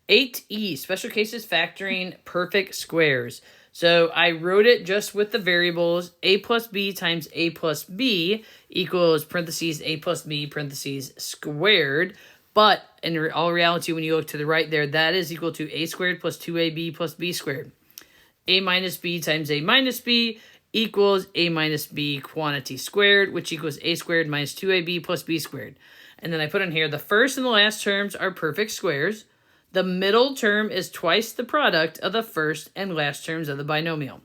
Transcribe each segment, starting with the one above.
8E, special cases factoring perfect squares. So I wrote it just with the variables a plus b times a plus b equals parentheses a plus b parentheses squared. But in all reality, when you look to the right there, that is equal to a squared plus 2ab plus b squared. A minus b times a minus b equals a minus b quantity squared, which equals a squared minus 2ab plus b squared. And then I put in here, the first and the last terms are perfect squares. The middle term is twice the product of the first and last terms of the binomial.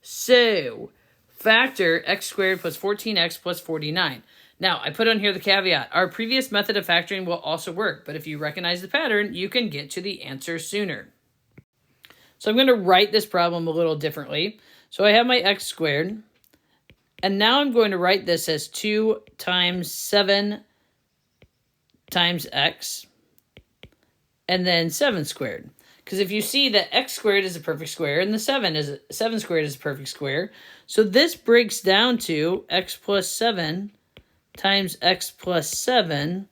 So, factor x squared plus 14x plus 49. Now, I put on here the caveat. Our previous method of factoring will also work, but if you recognize the pattern, you can get to the answer sooner. So I'm going to write this problem a little differently. So I have my x squared, and now I'm going to write this as 2 times 7 times x, and then 7 squared. Because if you see that x squared is a perfect square, and the 7 squared is a perfect square, so this breaks down to x plus 7 times x plus 7,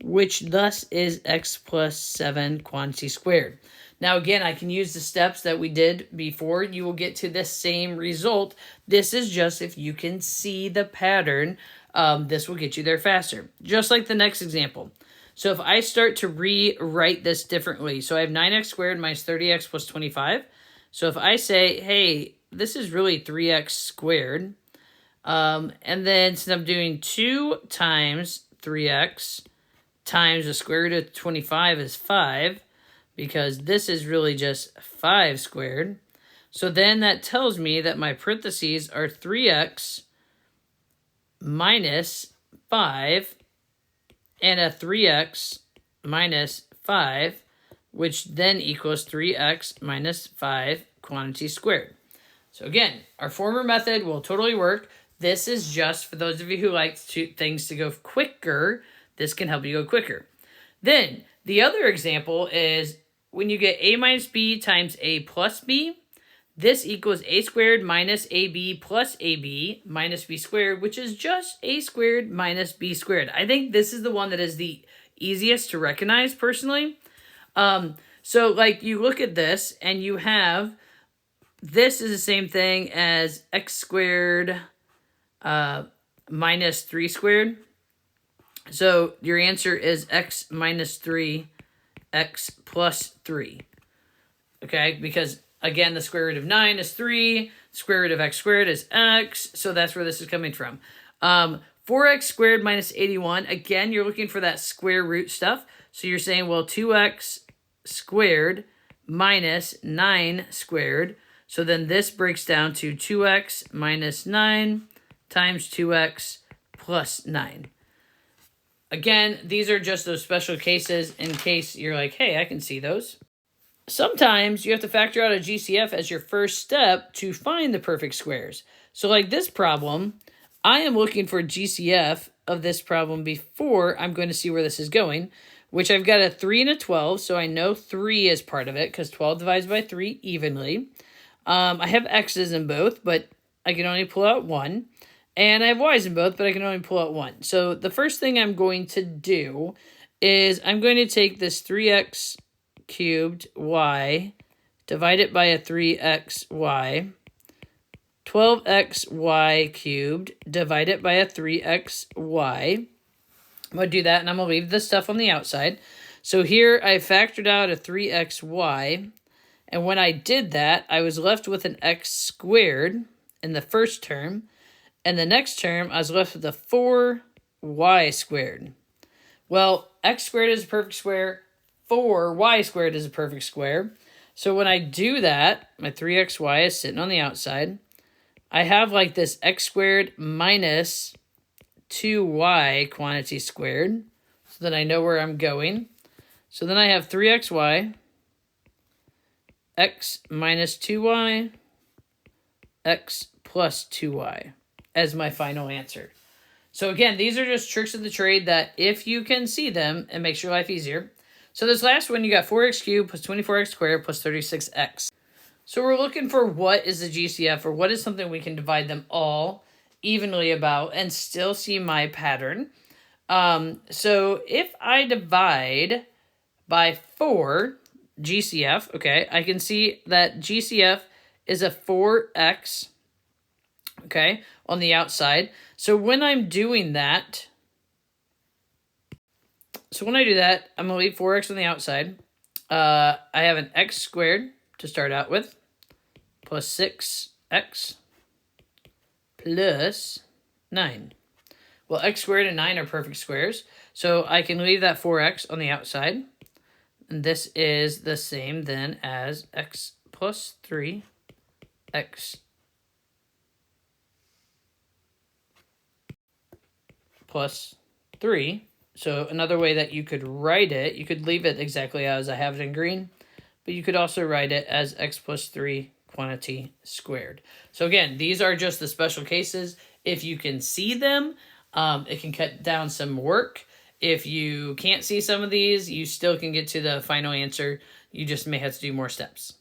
which thus is x plus 7 quantity squared. Now, again, I can use the steps that we did before. You will get to the same result. This is just if you can see the pattern, this will get you there faster. Just like the next example. So if I start to rewrite this differently, so I have 9x squared minus 30x plus 25. So if I say, hey, this is really 3x squared. And then since I'm doing 2 times 3x times the square root of 25 is 5, because this is really just 5 squared. So then that tells me that my parentheses are 3x minus 5 and a 3x minus 5, which then equals 3x minus 5 quantity squared. So again, our former method will totally work. This is just for those of you who like things to go quicker. This can help you go quicker. Then the other example is when you get a minus b times a plus b, this equals a squared minus ab plus ab minus b squared, which is just a squared minus b squared. I think this is the one that is the easiest to recognize personally. So like you look at this and you have, this is the same thing as x squared minus 3 squared. So your answer is x minus 3, x plus 3. Okay, because again, the square root of 9 is 3. Square root of x squared is x. So that's where this is coming from. 4x squared minus 81. Again, you're looking for that square root stuff. So you're saying, well, 2x squared minus 9 squared. So then this breaks down to 2x minus 9 times 2x plus 9. Again, these are just those special cases in case you're like, hey, I can see those. Sometimes you have to factor out a GCF as your first step to find the perfect squares. So like this problem, I am looking for GCF of this problem before I'm going to see where this is going, which I've got a 3 and a 12, so I know 3 is part of it because 12 divides by 3 evenly. I have x's in both, but I can only pull out 1. And I have y's in both, but I can only pull out 1. So the first thing I'm going to do is I'm going to take this 3x cubed y, divide it by a 3xy, 12xy cubed, divide it by a 3xy. I'm going to do that, and I'm going to leave this stuff on the outside. So here I factored out a 3xy, and when I did that, I was left with an x squared in the first term, and the next term, I was left with a 4y squared. Well, x squared is a perfect square. 4y squared is a perfect square. So when I do that, my 3xy is sitting on the outside. I have like this x squared minus 2y quantity squared. So that I know where I'm going. So then I have 3xy, x minus 2y, x plus 2y. As my final answer. So again, these are just tricks of the trade that if you can see them, it makes your life easier. So this last one, you got 4x cubed plus 24x squared plus 36x. So we're looking for what is the GCF, or what is something we can divide them all evenly about and still see my pattern. So if I divide by 4, GCF, okay, I can see that GCF is a 4x, okay, on the outside. So when I'm doing that, when I do that, I'm going to leave 4x on the outside. I have an x squared to start out with, plus 6x plus 9. Well, x squared and 9 are perfect squares, so I can leave that 4x on the outside. And this is the same then as x plus 3, x plus 3. So another way that you could write it, you could leave it exactly as I have it in green, but you could also write it as x plus 3 quantity squared. So again, these are just the special cases. If you can see them, it can cut down some work. If you can't see some of these, you still can get to the final answer. You just may have to do more steps.